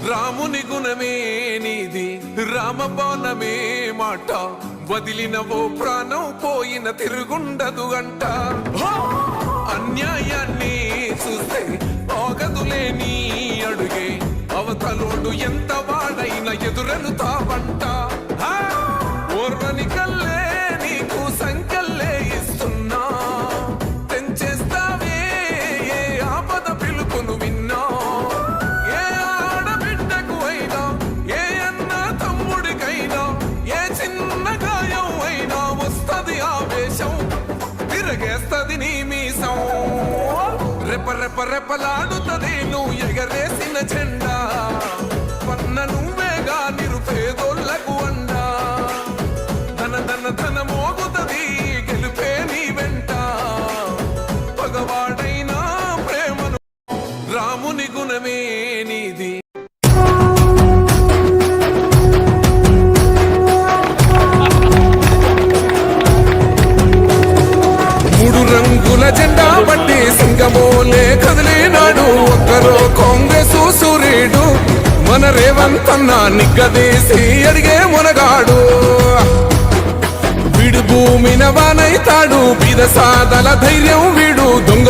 రాముని గుణమే నీది రామబాణమే మాట వదిలినవో ప్రాణం పోయిన తిరుగుండదు అంట అన్యాయాన్ని చూస్తే ఆగదులే నీ అడుగే అవతలోడు ఎంత వాడైన ఎదురను తావంట ఓర్వని కల్లే నీకు సంకల్లే ఇస్తున్నా తెంచేస్తావే ఏ ఆపద పిలుపును విన్నా ఏ ఆడబిడ్డకు అయినా ఏ అన్న తమ్ముడికైనా ఏ చిన్న గాయం అయినా వస్తది ఆవేశం తిరగేస్తది నీ మీసం రెప రెప రెపలాడుతది నువ్వు ఎగరేసిన జెండా పన్న నువ్వేగా నిరుపేదోళ్లకు అండా ధన ధన ధన మోగుతది గెలుపే నీ వెంట పగవాడైనా ప్రేమను రాముని గుణమే నీది మూడు రంగుల జెండా బట్టి సింగమోలే కదిలినాడు ఒక్కరో కాంగ్రెస్ సూర్యుడు మన రేవంత్ అన్న నిగ్గదీసి అడిగే మునగాడు వీడు భూమిన వానైతాడు బీద సాదల ధైర్యం వీడు దొంగ